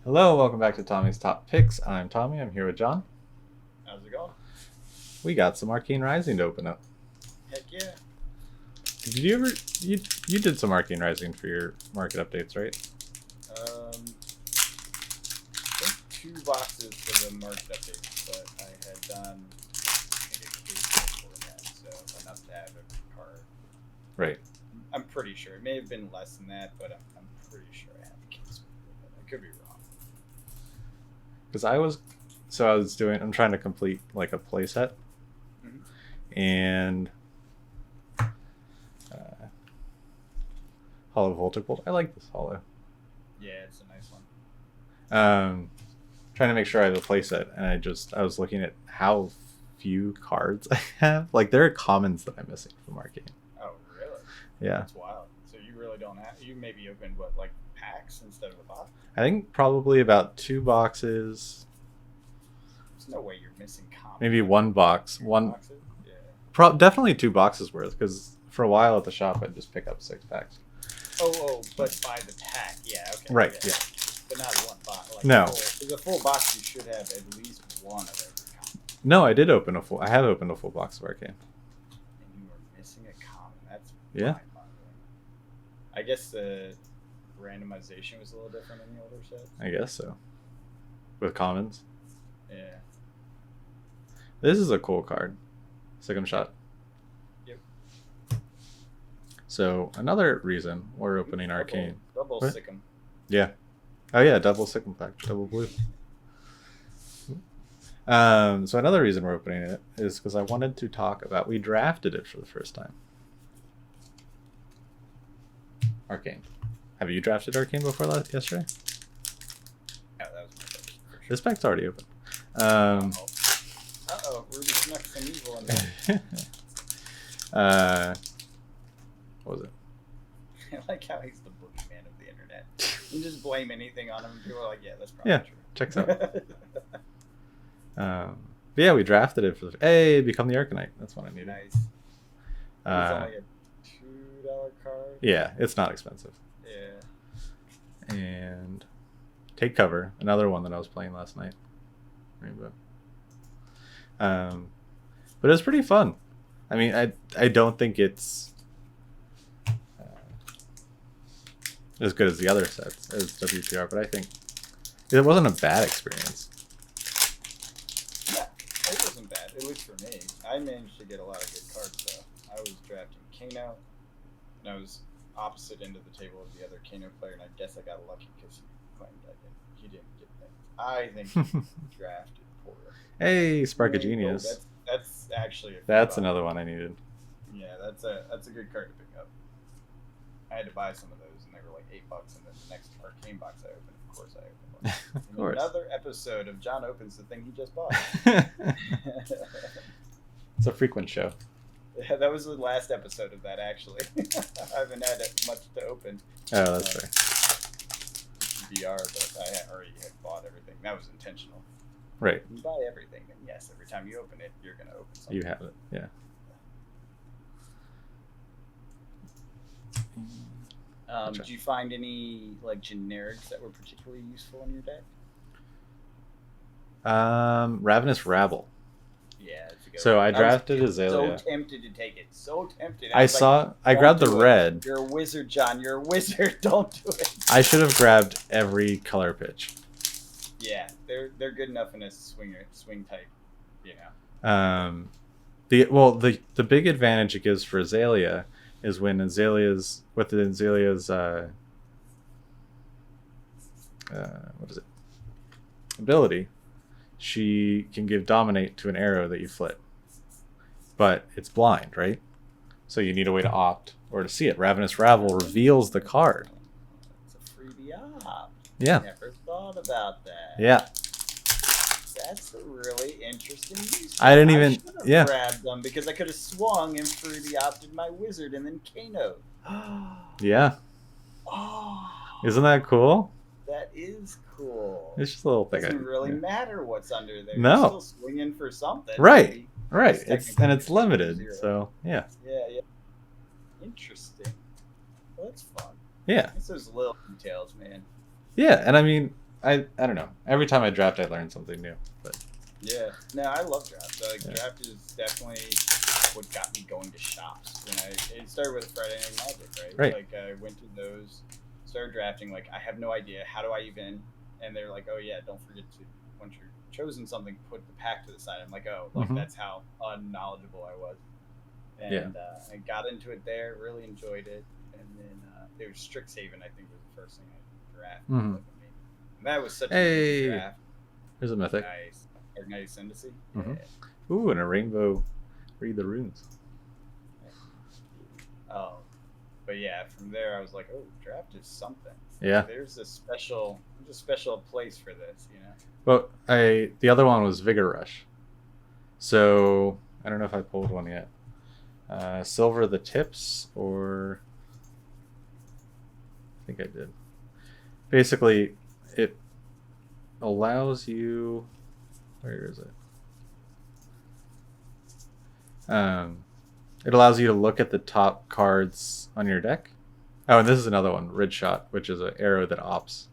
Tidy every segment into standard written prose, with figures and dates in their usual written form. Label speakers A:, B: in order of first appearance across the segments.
A: Hello, welcome back to Tommy's Top Picks. I'm Tommy. I'm here with John.
B: How's it going?
A: We got some Arcane Rising to open up.
B: Heck yeah.
A: Did you ever you did some Arcane Rising for your market updates, right?
B: I think 2 boxes for the market update, but I had done I think a case before that, so enough to have every card.
A: Right.
B: I'm pretty sure. It may have been less than that, but I'm pretty sure I have a case before that. I could be wrong.
A: Because I'm trying to complete like a playset, and Hollow Voltic Bolt. I like this hollow.
B: Yeah, it's a nice one.
A: Trying to make sure I have a playset, and I was looking at how few cards I have. Like there are commons that I'm missing from Arcane.
B: Oh, really?
A: Yeah.
B: That's wild. So you really don't have. You maybe opened what, like packs instead of a box?
A: I think probably about 2 boxes.
B: There's no way you're missing commons.
A: Maybe 1 box.
B: Boxes? Yeah.
A: Definitely 2 boxes worth, because for a while at the shop I'd just pick up 6 packs.
B: Oh, but by the pack, yeah, okay.
A: Right, yeah.
B: But not one box. Like
A: No.
B: With a full box, you should have at least one of every common.
A: No, I have opened a full box of Arcane.
B: And you were missing a common. That's
A: Yeah.
B: mind-boggling. I guess the randomization was a little different in the older sets.
A: I guess so. With commons.
B: Yeah.
A: This is a cool card. Sick'em Shot.
B: Yep.
A: So another reason we're opening Arcane.
B: Double
A: What?
B: sick 'em.
A: Yeah. Oh yeah, double Sick'em pack, double blue. So another reason we're opening it is because I wanted to talk about, we drafted it for the first time. Arcane. Have you drafted Arcane before yesterday?
B: Yeah, that was my first. For sure.
A: This pack's already open.
B: Uh-oh, Ruby snuck some evil in there.
A: What was it?
B: I like how he's the boogeyman of the internet. You just blame anything on him, and people are like, yeah, that's probably
A: Yeah,
B: true.
A: checks out. But yeah, we drafted it for become the Arcanite. That's what I needed.
B: Nice. It's only a $2 card.
A: Yeah, it's not expensive.
B: Yeah.
A: And Take Cover, another one that I was playing last night. Rainbow. But it was pretty fun. I mean, I don't think it's as good as the other sets as WPR, but I think it wasn't a bad experience.
B: Yeah, it wasn't bad, at least for me. I managed to get a lot of good cards, though. I was drafting Kano, and I was opposite end of the table of the other Kano player, and I guess I got lucky because he claimed he didn't get things. I think he drafted poorly.
A: Hey, Spark of
B: Oh,
A: Genius.
B: that's actually
A: That's another one I needed.
B: Yeah, that's a good card to pick up. I had to buy some of those, and they were like $8, and then the next Arcane box I opened, of course I opened one.
A: Of course.
B: Another episode of John opens the thing he just bought.
A: It's a frequent show.
B: Yeah, that was the last episode of that, actually. I haven't had much to open.
A: Oh, that's fair.
B: VR, but I already had bought everything. That was intentional.
A: Right.
B: You buy everything, and yes, every time you open it, you're going to open something.
A: You have it, yeah.
B: Did you find any like generics that were particularly useful in your deck?
A: Ravenous Rabble.
B: Yeah, it's a good
A: So
B: one.
A: I drafted
B: was
A: Azalea.
B: So tempted to take it. So tempted.
A: I
B: was like,
A: I
B: "Don't
A: grabbed the
B: do it.
A: red.
B: You're a wizard, John. You're a wizard. Don't do it.
A: I should have grabbed every color pitch.
B: Yeah, they're good enough in a swing type, you know.
A: The big advantage it gives for Azalea is when Azalea's what is it? Ability, she can give Dominate to an arrow that you flip. But it's blind, right? So you need a way to opt or to see it. Ravenous Rabble reveals the card.
B: It's a freebie op.
A: Yeah.
B: Never thought about that.
A: Yeah.
B: That's a really interesting use.
A: I didn't even
B: should've
A: yeah.
B: grabbed them because I could have swung and freebie opted my wizard and then Kano.
A: Yeah.
B: Oh,
A: Isn't that cool?
B: that is cool.
A: It's just a little thing.
B: Doesn't really matter what's under there.
A: No.
B: You're still swinging for something.
A: Right.
B: Maybe.
A: Right.
B: It's
A: It's limited.
B: zero.
A: So yeah.
B: Yeah. Interesting. Well, that's fun.
A: Yeah.
B: It's those little details, man.
A: Yeah. And I mean, I don't know. Every time I draft, I learn something new. But
B: Yeah, no, I love draft. Like draft is definitely what got me going to shops. It started with Friday Night Magic, right?
A: Right.
B: Like I went to those, started drafting. Like I have no idea how do I even, and they're like, oh yeah, don't forget to once you're chosen something, put the pack to the side. I'm like, oh, like that's how unknowledgeable I was. And I got into it there, really enjoyed it, and then it was Strixhaven. I think was the first thing I drafted. And that was such a good draft.
A: There's a mythic.
B: Nice. Arcane Rising.
A: Ooh, and a rainbow. Read the runes.
B: Oh, but yeah, from there I was like, oh, draft is something.
A: Yeah.
B: There's a special place for this, you know.
A: Well, the other one was Vigor Rush. So I don't know if I pulled one yet. Silver the tips, or I think I did. Basically, it allows you. Where is it? It allows you to look at the top cards on your deck. Oh, and this is another one, Rid Shot, which is an arrow that opts.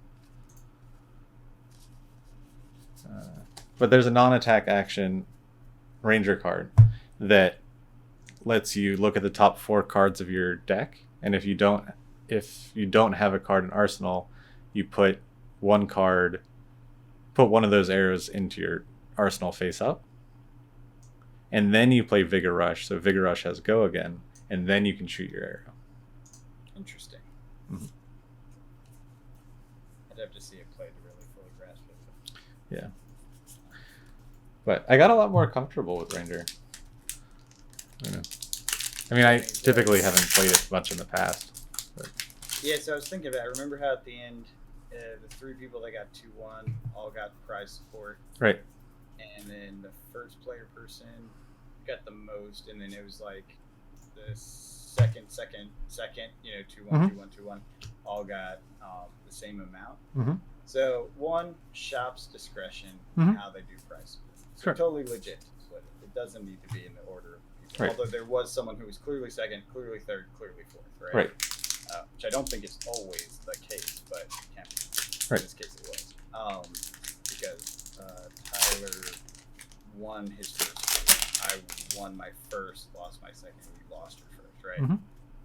A: But there's a non-attack action Ranger card that lets you look at the top 4 cards of your deck, and if you don't have a card in Arsenal, you put one of those arrows into your Arsenal face up, and then you play Vigor Rush. So Vigor Rush has go again, and then you can shoot your arrow.
B: Interesting. I'd have to see it play to really fully grasp it.
A: Yeah. But I got a lot more comfortable with Ranger. I mean, I typically haven't played it much in the past. But.
B: Yeah, so I was thinking about it. I remember how at the end, the 3 people that got 2-1 all got prize support.
A: Right.
B: And then the first player person got the most, and then it was like the second, 2-1, 2-1, all got the same amount. So one, shop's discretion how they do price. So totally legit to split it. It doesn't need to be in the order of people.
A: Right.
B: Although there was someone who was clearly second, clearly third, clearly fourth, right?
A: Right.
B: Which I don't think is always the case, but it can be.
A: Right.
B: In this case it was. Because Tyler won his first game. I won my first, lost my second, and we lost her first, right?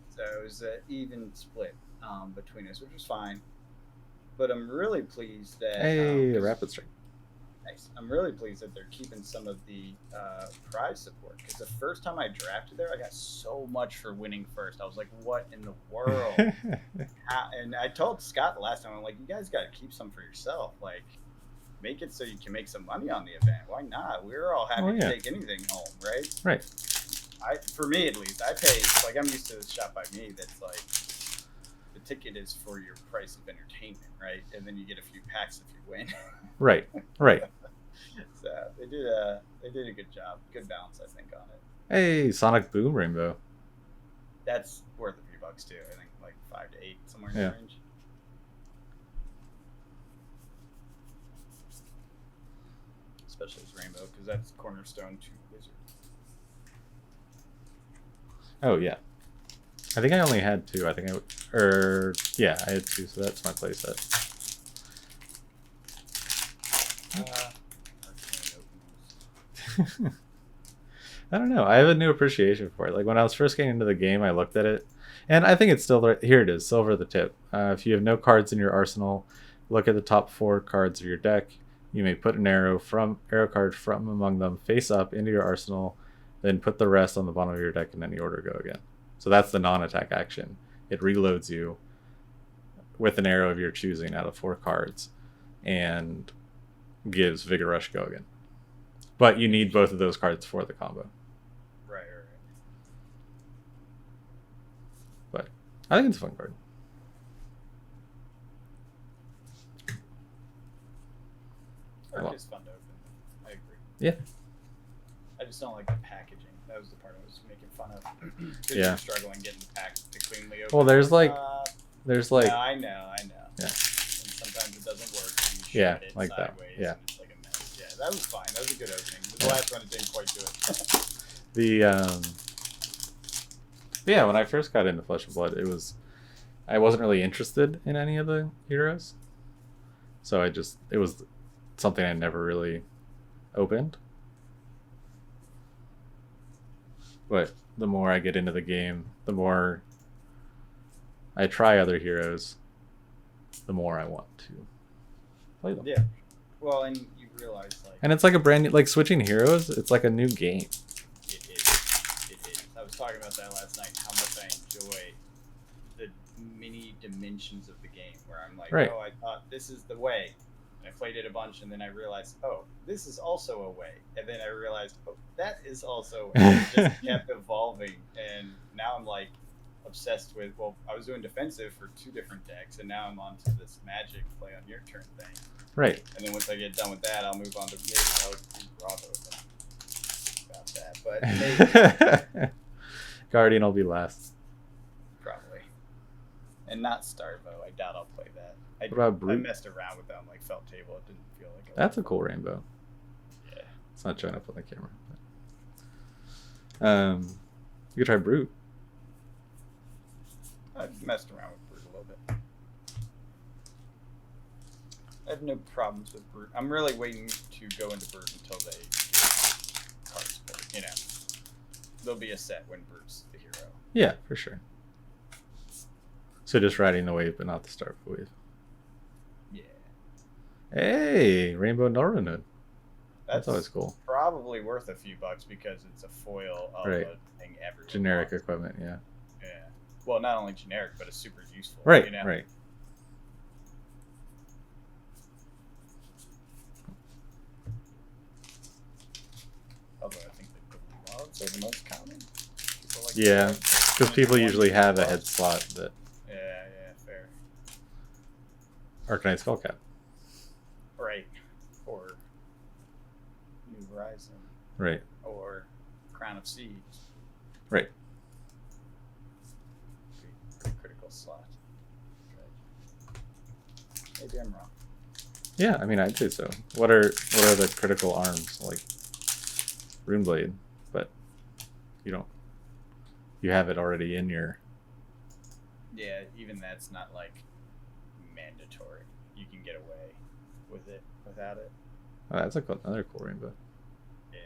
B: So it was an even split between us, which was fine. But I'm really pleased that...
A: Hey, Rapid Strike.
B: Nice. I'm really pleased that they're keeping some of the prize support, because the first time I drafted there, I got so much for winning first. I was like, what in the world? And I told Scott the last time, I'm like, you guys got to keep some for yourself. Like, make it so you can make some money on the event. Why not? We're all happy to take anything home, right?
A: Right.
B: For me, at least, I pay, like, I'm used to this shop by me that's like, the ticket is for your price of entertainment, right? And then you get a few packs if you win.
A: Right.
B: So they did a good job, good balance, I think, on it.
A: Hey, Sonic Boom Rainbow.
B: That's worth a few bucks too. I think like 5 to 8, somewhere in that range. Especially as Rainbow, because that's cornerstone to Wizard.
A: Oh yeah. I think I only had 2. I had 2, so that's my playset. I don't know. I have a new appreciation for it. Like when I was first getting into the game, I looked at it, and I think it's still here. It is silver the tip. If you have no cards in your arsenal, look at the top 4 cards of your deck. You may put an arrow card from among them face up into your arsenal, then put the rest on the bottom of your deck in any order. Go again. So that's the non-attack action. It reloads you with an arrow of your choosing out of 4 cards, and gives Vigor Rush go again. But you need both of those cards for the combo.
B: Right.
A: But I think it's a fun card.
B: It's fun to open. I agree.
A: Yeah.
B: I just don't like the packaging. That was the part I was making fun of. Because
A: Yeah.
B: you're struggling getting the pack to cleanly open.
A: Well, there's like.
B: No, I know.
A: Yeah.
B: And sometimes it doesn't work. And you
A: Yeah,
B: shred it
A: like that.
B: sideways,
A: Yeah.
B: and it's like a mess. Yeah, that was fine. That was a good opening. The last one, it didn't quite do it.
A: Yeah, when I first got into Flesh and Blood, I wasn't really interested in any of the heroes. So it was something I never really opened. But the more I get into the game, the more I try other heroes, the more I want to play them.
B: Yeah. Well, and you realize like
A: And it's like a brand new, like switching heroes, it's like a new game.
B: it is. It is. I was talking about that last night. How much I enjoy the mini dimensions of the game, where I'm like,
A: Right.
B: oh, I thought this is the way. And I played it a bunch, and then I realized, oh, this is also a way. And then I realized, oh, that is also a way. It just kept evolving, and now I'm like obsessed with. Well, I was doing defensive for 2 different decks, and now I'm on to this magic play on your turn thing.
A: Right.
B: And then once I get done with that, I'll move on to maybe I'll do Bravo about that. But maybe,
A: Guardian will be last.
B: probably. And not Starvo. I doubt I'll play that.
A: What about
B: I
A: Brute?
B: messed around with them like felt table. It didn't feel like it.
A: That's a cool rainbow.
B: Yeah.
A: It's not showing up on the camera. But... you could try Brute.
B: I've messed around with Brute a little bit. I have no problems with Brute. I'm really waiting to go into Brute until they get cards. But, you know, there'll be a set when Brute's the hero.
A: Yeah, for sure. So just riding the wave, but not the start of the wave.
B: Yeah.
A: Hey, Rainbow Noranud. That's always cool.
B: Probably worth a few bucks because it's a foil of
A: Right.
B: a thing everyone
A: Generic
B: wants.
A: equipment, yeah.
B: Yeah. Well, not only generic, but it's super useful.
A: Right,
B: you know?
A: right.
B: Although I think the gloves are the most common. People like
A: Yeah,
B: to have
A: because people
B: one
A: usually have a
B: glove.
A: head slot that
B: Yeah, fair.
A: Arcane Skullcap.
B: Right. Or New Horizon.
A: Right,
B: Or Crown of Seeds.
A: right.
B: Pretty critical slot. Right. Maybe I'm wrong.
A: Yeah, I mean, I'd say so. What are the critical arms? Like Runeblade, but you have it already in your...
B: Yeah, even that's not like mandatory. You can get away with it without it.
A: Oh, that's another cool rainbow.
B: Yeah.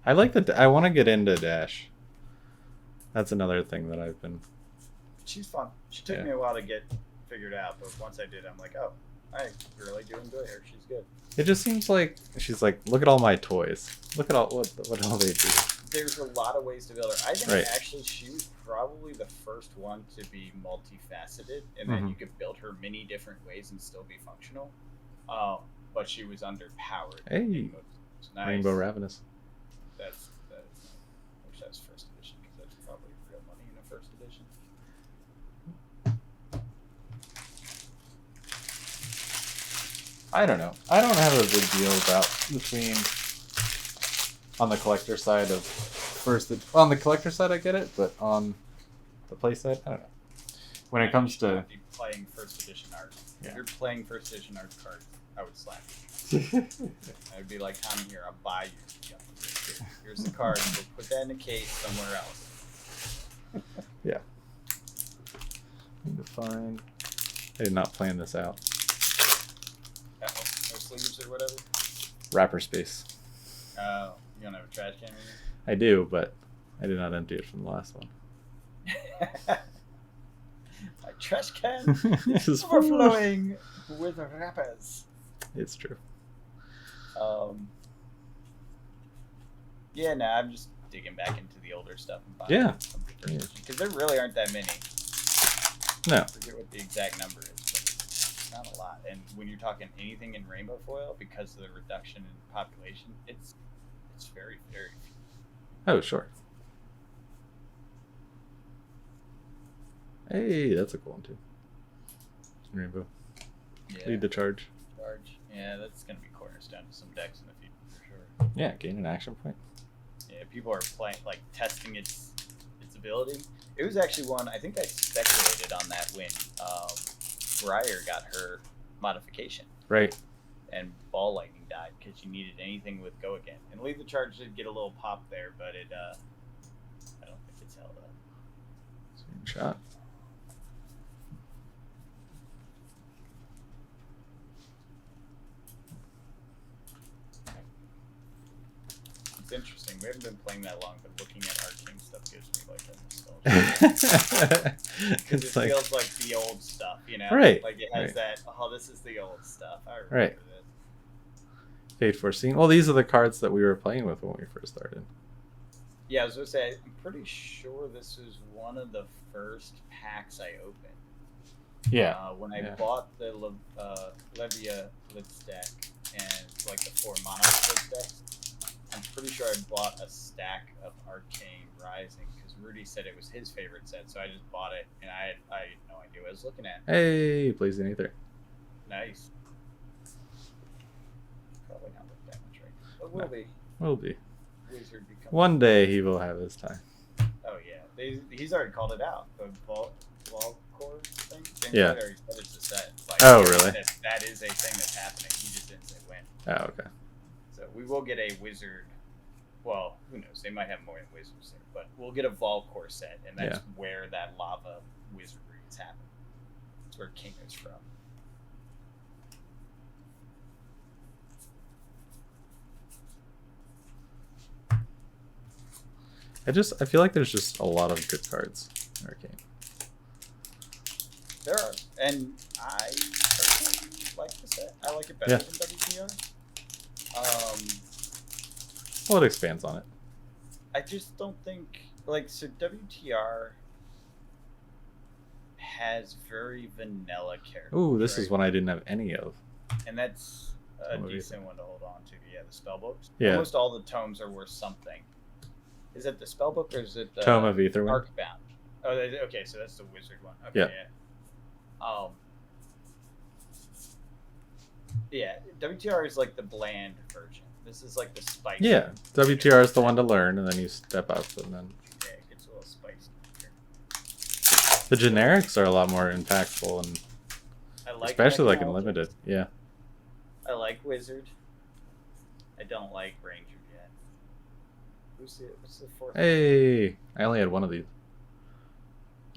A: I like I want to get into Dash. That's another thing that I've been...
B: She's fun. She took
A: Yeah.
B: me a while to get figured out, but once I did, I'm like, oh, I really do enjoy her. She's good.
A: It just seems like she's like, look at all my toys. Look at all what all they do.
B: There's a lot of ways to build her. I think
A: Right.
B: actually she was probably the first one to be multifaceted, and that
A: Mhm.
B: you could build her many different ways and still be functional. But she was underpowered.
A: Hey,
B: It's nice.
A: Rainbow Ravenous.
B: That is nice. I wish that was first edition because that's probably real money in a first edition.
A: I don't know. I don't have a big deal about between on the collector side of on the collector side I get it, but on the play side, I don't know. When it comes to
B: Be playing first edition art.
A: Yeah.
B: If you're playing first edition art cards, I would slap you. I would be like, Tommy, here, I'll buy you. Yeah, here's the card. We'll put that in a case somewhere else.
A: yeah. Need to find. I did not plan this out.
B: Uh-oh. No sleeves or whatever.
A: Wrapper space.
B: Oh, you don't have a trash can
A: I do, but I did not empty it from the last one.
B: anymore? My trash can
A: This is
B: overflowing with wrappers.
A: It's true.
B: Yeah, no, I'm just digging back into the older stuff and buying
A: Yeah.
B: some because there really aren't that many.
A: No.
B: I forget what the exact number is, but it's not a lot. And when you're talking anything in rainbow foil, because of the reduction in population, it's very, very few.
A: Oh, sure. Hey, that's a cool one too. Rainbow.
B: Yeah,
A: Lead the charge.
B: charge. Yeah, that's gonna be cornerstone to some decks in the future for sure.
A: Yeah, gain an action point.
B: Yeah, people are playing like testing its ability. It was actually one I think I speculated on that when Briar got her modification.
A: Right.
B: And Ball Lightning died because you needed anything with Go Again. And Lead the Charge did get a little pop there, but it I don't think it's held up.
A: Screenshot.
B: It's interesting. We haven't been playing that long, but looking at Arcane stuff gives me like a nostalgia. Because it
A: Like,
B: feels like the old stuff, you know?
A: Right,
B: Like it has
A: right.
B: that, oh, this is the old stuff. I remember
A: Right.
B: this.
A: Fate Foreseen. Well, these are the cards that we were playing with when we first started.
B: Yeah, I was going to say, I'm pretty sure this was one of the first packs I opened.
A: Yeah.
B: When I
A: Yeah.
B: bought the Levia Blitz deck and like the 4 Mono Blitz deck, I'm pretty sure I bought a stack of Arcane Rising because Rudy said it was his favorite set, so I just bought it and I had no idea what I was looking at.
A: Hey, plays in Ether.
B: Nice. Probably not with damage, right? But will
A: No.
B: be.
A: Will be.
B: Wizard become.
A: One day he will have his time.
B: Oh yeah, he's already called it out. The Volcore thing. James
A: Yeah.
B: White already said it's a set. Like,
A: Oh, really?
B: That is a thing that's happening. He just didn't say when.
A: Oh, okay.
B: So we will get a wizard. Well, who knows? They might have more than wizards there, but we'll get a Volcore set, and that's where that lava wizardry is happening. That's where King is from.
A: I feel like there's just a lot of good cards in Arcane.
B: There are, and I personally like the set. I like it better than WTR.
A: Well, it expands on it.
B: I just don't think so. WTR has very vanilla characters.
A: Ooh, this
B: right?
A: is one I didn't have any of.
B: And that's a
A: Tome of
B: decent one to hold on to. Yeah, the spellbooks.
A: Yeah.
B: Almost all the tomes are worth something. Is it the spellbook or is it the
A: Tome of Ether one.
B: Arcbound? Oh, okay, so that's the wizard one. Okay,
A: Yeah.
B: Yeah, WTR is like the bland version. This is like the spicy.
A: Yeah, WTR is the one to learn, and then you step up, and then
B: Yeah, it gets a little spicy.
A: the generics are a lot more impactful, and
B: I like
A: especially like in
B: Mechanology.
A: limited. Yeah.
B: I like wizard. I don't like ranger yet. What's the fourth?
A: Hey, I only had one of these.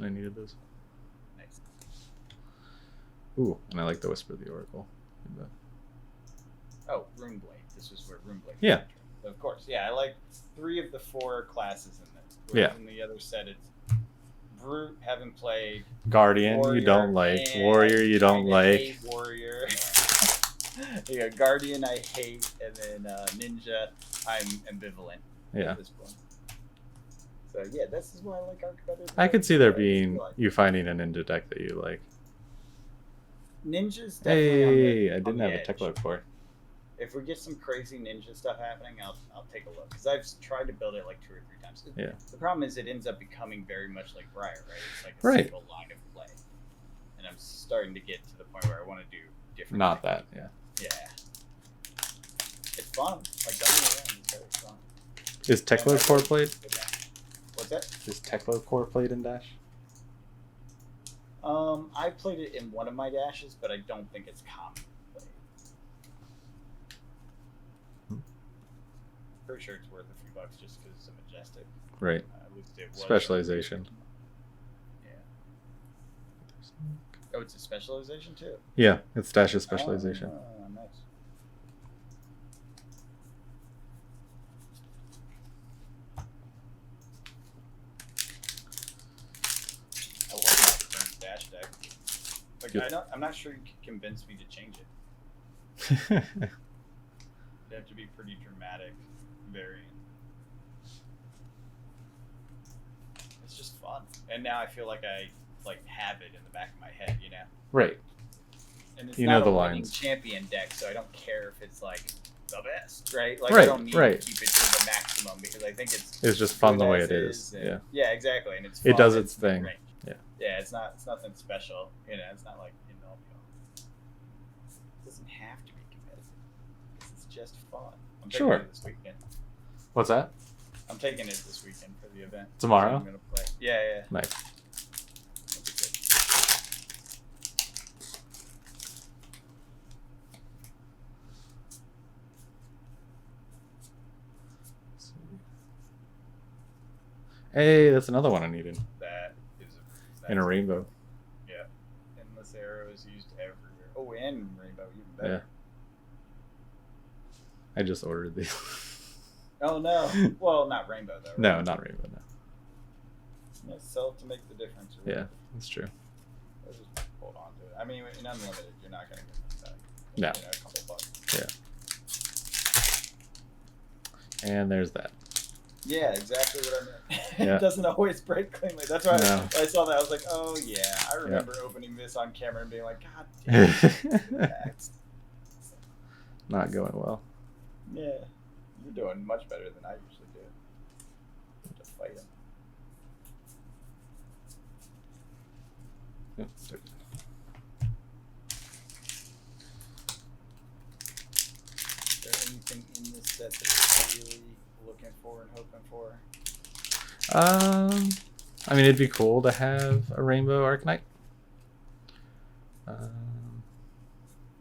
A: I needed those.
B: Nice.
A: Ooh, and I like the Whisper of the Oracle.
B: Oh, Runeblade. This is where Runeblade.
A: Yeah.
B: Of course, yeah. I like 3 of the 4 classes in this.
A: Yeah.
B: In the other set, it's Brute. Haven't played.
A: Guardian,
B: Warrior,
A: you don't like.
B: and
A: Warrior, you don't
B: kinda
A: like.
B: hate Warrior. Yeah, Guardian I hate, and then Ninja I'm ambivalent
A: Yeah.
B: at this point. So yeah, this is why I like Arc better. than
A: I could see there
B: WTR.
A: being
B: Like,
A: you finding a ninja deck that you like.
B: Ninja's definitely on the,
A: Hey, I
B: on
A: didn't
B: the
A: have a
B: edge.
A: Teklo core.
B: If we get some crazy ninja stuff happening, I'll take a look because I've tried to build it like 2 or 3 times.
A: Yeah.
B: The problem is it ends up becoming very much like Briar, right? It's like a
A: Right.
B: single line of play, and I'm starting to get to the point where I want to do different.
A: Not
B: things.
A: that, yeah.
B: Yeah. It's fun. Like don't get me wrong, it's very fun.
A: Is Teklo
B: And I
A: core
B: like
A: played?
B: the dash. What's that?
A: Is Teklo core played in Dash?
B: I played it in one of my dashes, but I don't think it's common. Pretty sure it's worth a few bucks just because it's a majestic.
A: Right.
B: At least it was.
A: Specialization.
B: Yeah. Oh, it's a specialization too.
A: Yeah, it's Dash's specialization.
B: Oh, nice. I love my current dash deck. Like,
A: Good.
B: I'm not sure you can convince me to change it. It'd have to be pretty dramatic variant. It's just fun, and now I feel like I have it in the back of my head, you know.
A: Right.
B: And it's
A: You
B: not
A: know the
B: a winning
A: lines.
B: champion deck, so I don't care if it's like the best, right? Like
A: Right,
B: I don't need
A: right.
B: to keep it to the maximum because I think
A: It's just fun
B: good
A: the way
B: as
A: it is.
B: and-
A: Yeah.
B: Yeah, exactly, and it's
A: It
B: fun,
A: does
B: it's
A: its thing.
B: range.
A: Yeah.
B: Yeah, it's nothing special. You know, it's not like you know. It doesn't have to be competitive. It's just fun. I'm taking
A: Sure.
B: it this weekend.
A: What's that?
B: I'm taking it this weekend for the event.
A: Tomorrow?
B: I'm gonna play. Yeah.
A: Nice.
B: That'll be good.
A: Hey, that's another one I needed.
B: That is
A: In a rainbow.
B: Yeah. Endless arrow is used everywhere. Oh, and rainbow, even
A: Yeah.
B: better.
A: I just ordered these.
B: Oh no. Well, not rainbow though. Right?
A: No, not rainbow. No.
B: Yeah, sell it to make the difference. Or
A: Yeah,
B: whatever.
A: that's true.
B: Or just hold on to it. I mean, in unlimited, you're not gonna get that.
A: No.
B: You know, a couple bucks.
A: Yeah. And there's that.
B: Yeah, exactly what I meant.
A: Yeah.
B: It doesn't always break cleanly. That's why
A: No.
B: I saw that. I was like, oh yeah, I remember opening this on camera and being like, God damn it.
A: Not going well.
B: Yeah, you're doing much better than I usually do. To fight him.
A: Yep.
B: Is there anything in this set that you're really looking for and hoping for?
A: I mean, it'd be cool to have a rainbow Arcanite.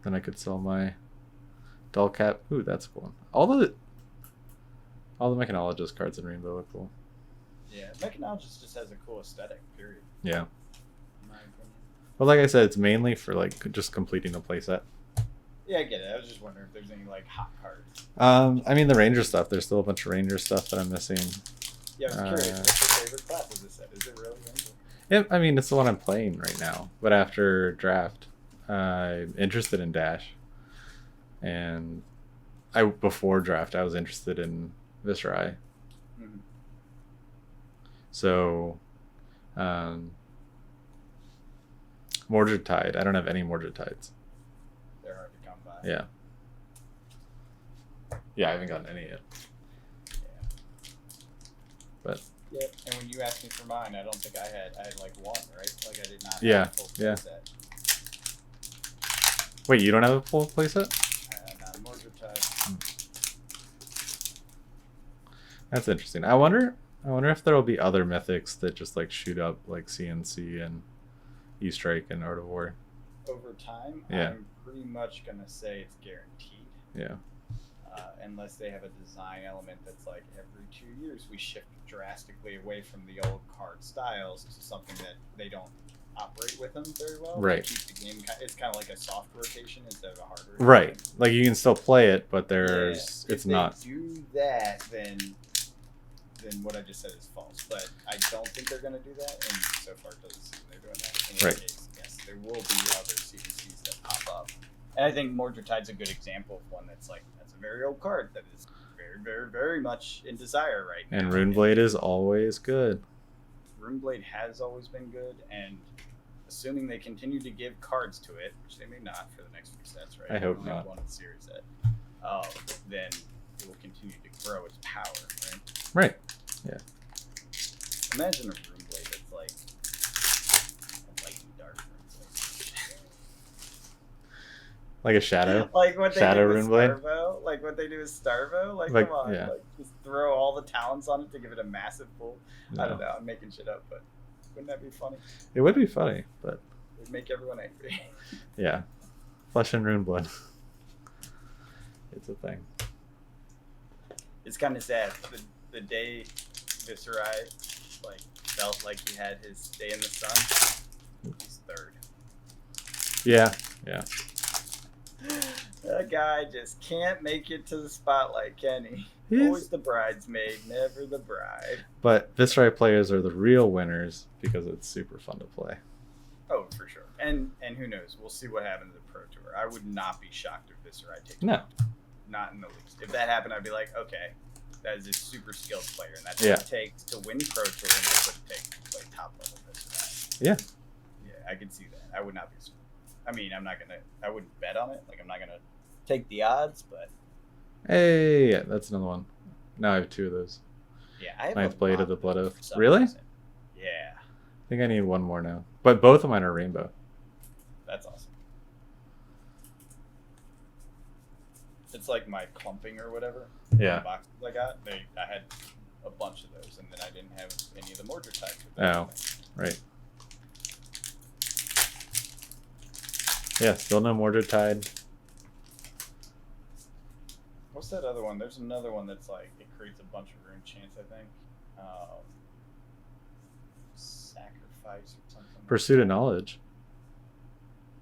A: Then I could sell my dull cap. Ooh, that's cool. All the mechanologist cards in rainbow look cool.
B: Yeah, Mechanologist just has a cool aesthetic, period.
A: Yeah.
B: In my opinion.
A: But like I said, it's mainly for like just completing the playset.
B: Yeah, I get it. I was just wondering if there's any like hot cards.
A: I mean the Ranger stuff. There's still a bunch of Ranger stuff that I'm missing.
B: Yeah, I was curious. What's your favorite class of this set? Is it really Ranger?
A: Yeah, I mean it's the one I'm playing right now. But after draft, I'm interested in Dash. And before draft, I was interested in Viscerai.
B: Mm-hmm.
A: So, Mordred Tide. I don't have any Mordred Tides.
B: They're hard to come by.
A: Yeah. Yeah, I haven't gotten any yet.
B: Yeah.
A: But
B: yeah, and when you asked me for mine, I don't think I had like one, right? Like I did not have
A: Yeah,
B: a full
A: yeah.
B: set.
A: wait, you don't have a full playset?
B: Not Mordred Tide.
A: That's interesting. I wonder if there will be other mythics that just like shoot up like CNC and E-Strike and Art of War.
B: Over time,
A: Yeah.
B: I'm pretty much gonna say it's guaranteed.
A: Yeah.
B: Unless they have a design element that's like every 2 years we shift drastically away from the old card styles to something that they don't operate with them very well.
A: Right.
B: Keep the game. It's kind of like a soft rotation instead of a hard rotation.
A: Right. Like you can still play it, but
B: If
A: it's
B: they
A: not.
B: do that, then what I just said is false. But I don't think they're going to do that, and so far it doesn't seem they're doing that. In any
A: Right.
B: case, yes, there will be other CDCs that pop up, and I think Mordred Tide's a good example of one that's a very old card that is very, very, very much in desire right now.
A: And Runeblade is always good.
B: Runeblade has always been good, and assuming they continue to give cards to it, which they may not for the next few sets, right?
A: I hope
B: We only have
A: not.
B: one series set. Then it will continue to grow its power, right?
A: Right. Yeah.
B: Imagine a Runeblade that's like a lightning dark Runeblade.
A: Like a shadow.
B: Like what they
A: Shadow
B: do with
A: Runeblade?
B: Starvo? Like what they do with Starvo? Like
A: Like,
B: come on.
A: yeah.
B: Like just throw all the talents on it to give it a massive pull. I don't
A: No.
B: know, I'm making shit up, but wouldn't that be funny?
A: It would be funny, but
B: It'd make everyone angry.
A: yeah. Flesh and Runeblood. It's a thing.
B: It's kind of sad. The day Viscerai felt like he had his day in the sun, he's third.
A: Yeah. Yeah.
B: That guy just can't make it to the spotlight, can he?
A: He's-
B: Always the bridesmaid, never the bride.
A: But Viscerai players are the real winners because it's super fun to play.
B: Oh, for sure. And who knows? We'll see what happens at the Pro Tour. I would not be shocked if Viscerai takes
A: No.
B: it. Not in the least. If that happened, I'd be like, okay, that is a super skilled player, and that's
A: Yeah.
B: what it takes to win Pro Tour, and that's what it takes to play top level Viscerai.
A: Yeah.
B: Yeah, I can see that. I would not be. I mean, I wouldn't bet on it. Like, I'm not gonna take the odds, but
A: Hey, yeah, that's another one. Now I have two of those.
B: yeah, I have
A: Ninth
B: a
A: Blade
B: lot
A: of the Blood
B: them
A: Oath.
B: for some
A: Really?
B: reason. Yeah,
A: I think I need one more now. But both of mine are rainbow.
B: that's awesome. It's like my clumping or whatever.
A: Yeah.
B: The boxes I got, I had a bunch of those, and then I didn't have any of the Mordred types.
A: Oh. Right. Yeah, still no Mordred Tide.
B: What's that other one? There's another one that's like it creates a bunch of rune chants. I think. Sacrifice or something.
A: Pursuit of Knowledge.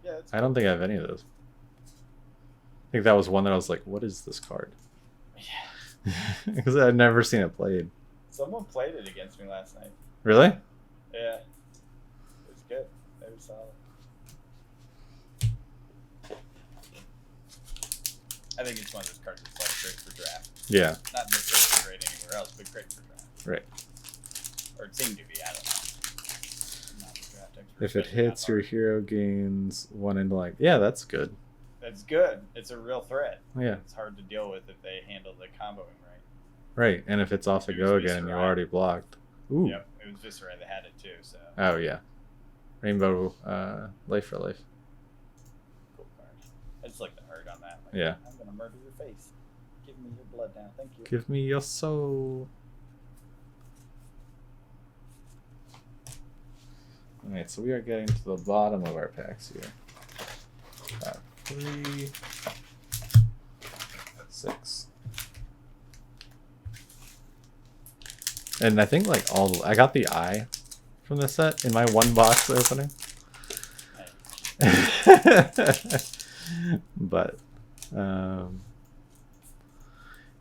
B: Yeah, it's
A: I don't think I have any of those. I think that was one that I was like, what is this card?
B: Yeah.
A: Because I've never seen it played.
B: Someone played it against me last night.
A: Really?
B: Yeah. It was good. It was solid. I think it's one of those cards that's like great for draft.
A: Yeah.
B: Not necessarily great anywhere else, but great for draft.
A: Right.
B: Or it seemed to be, I don't know. I'm not a draft expert,
A: If it
B: especially not
A: hits, your
B: hard.
A: hero gains 1 intellect. Yeah, that's good.
B: That's good. It's a real threat.
A: Yeah.
B: It's hard to deal with if they handle the comboing right.
A: Right. And if it's off the
B: It
A: go
B: was
A: again and you're
B: Viscerai.
A: already blocked. Ooh.
B: Yep, it was Viscera that had it too, so
A: Oh, yeah. Rainbow life for life.
B: cool card. I just like the art on that. Like,
A: Yeah.
B: I'm gonna murder your face. Give me your blood now, thank you.
A: Give me your soul. Alright, so we are getting to the bottom of our packs here. 3, 6. And I think like I got the eye from the set in my 1 box opening. But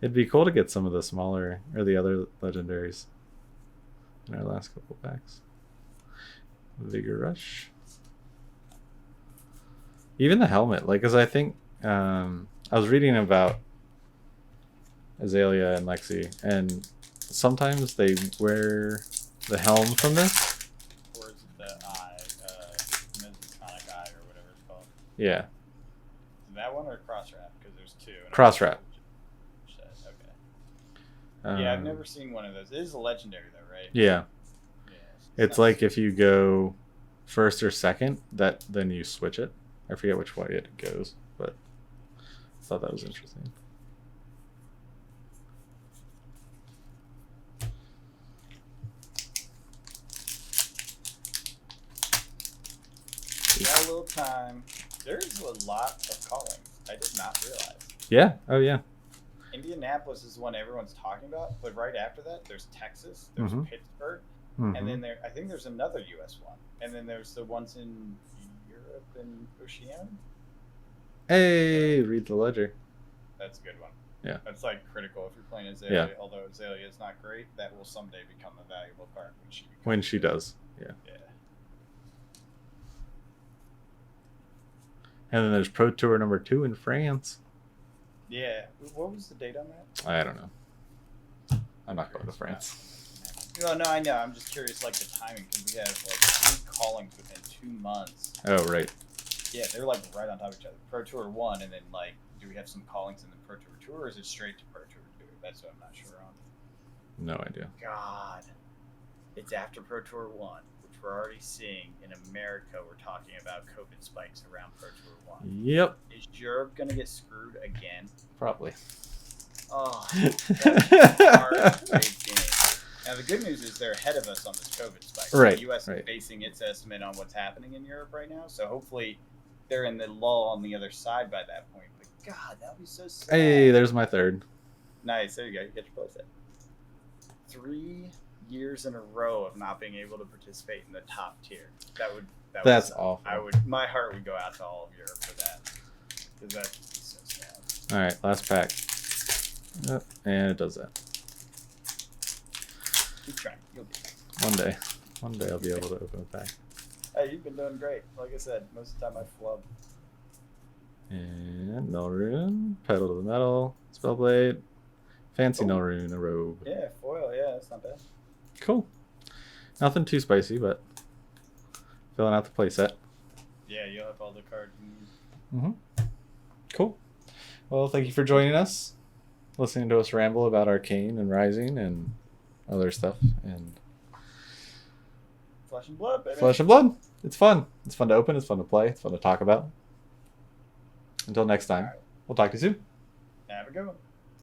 A: it'd be cool to get some of the smaller or the other legendaries in our last couple packs. Vigor Rush. Even the helmet, like, because I think I was reading about Azalea and Lexi, and sometimes they wear the helm from this.
B: Or is it the eye, Mesotonic eye, or whatever it's called?
A: Yeah.
B: Is it that one or cross wrap? Because there's 2. and
A: Cross wrap.
B: Okay. Yeah, I've never seen one of those. It is a legendary though, right?
A: Yeah.
B: Yeah.
A: It's like if you go first or second, then you switch it. I forget which way it goes, but I thought that was interesting.
B: We got a little time. There's a lot of callings. I did not realize.
A: Yeah. Oh, yeah.
B: Indianapolis is the one everyone's talking about, but right after that, there's Texas, there's
A: Mhm.
B: Pittsburgh,
A: Mhm.
B: and then I think there's another U.S. one, and then there's the ones in Europe and Oceania.
A: Hey, read the ledger.
B: That's a good one.
A: Yeah.
B: That's like critical if you're playing Azalea.
A: Yeah.
B: Although Azalea is not great, that will someday become a valuable card
A: When she does. Yeah.
B: Yeah.
A: And then there's Pro Tour number 2 in France.
B: Yeah. What was the date on that?
A: I don't know. I'm not going to France.
B: No, I know. I'm just curious, like the timing, because we have like 3 callings within 2 months.
A: Oh, right.
B: Yeah, they're like right on top of each other. Pro Tour 1, and then like, do we have some callings in the Pro Tour 2, or is it straight to Pro Tour 2? That's what I'm not sure on.
A: No idea.
B: God, it's after Pro Tour 1, which we're already seeing in America. We're talking about COVID spikes around Pro Tour 1.
A: Yep.
B: Is Europe gonna get screwed again?
A: Probably.
B: Oh, that's heartbreaking. Now the good news is they're ahead of us on this COVID spike.
A: Right,
B: The U.S.
A: right.
B: is basing its estimate on what's happening in Europe right now, so hopefully they're in the lull on the other side by that point. But God, that would be so sad.
A: Hey, there's my 3rd.
B: Nice, there you go. You get your playset. 3 years in a row of not being able to participate in the top tier.
A: That's
B: suck.
A: awful.
B: My heart would go out to all of Europe for that, because that would be so sad.
A: All right, last pack. Yep, and it does that.
B: Keep trying. You'll do it.
A: One day I'll be able to open a pack.
B: Hey, you've been doing great. Like I said, most of the time I flub.
A: And Nullrune, Pedal to the Metal, Spellblade, Fancy
B: Ooh.
A: Nullrune, a robe.
B: Yeah, foil. Yeah, that's not bad.
A: Cool. Nothing too spicy, but filling out the playset.
B: Yeah, you'll have all the cards you need.
A: Mm-hmm. Cool. Well, thank you for joining us, listening to us ramble about Arcane and Rising and other stuff. And
B: Flesh and blood, baby.
A: Flesh and Blood. It's fun. It's fun to open. It's fun to play. It's fun to talk about. Until next time,
B: All right.
A: we'll talk to you soon.
B: Have a good one.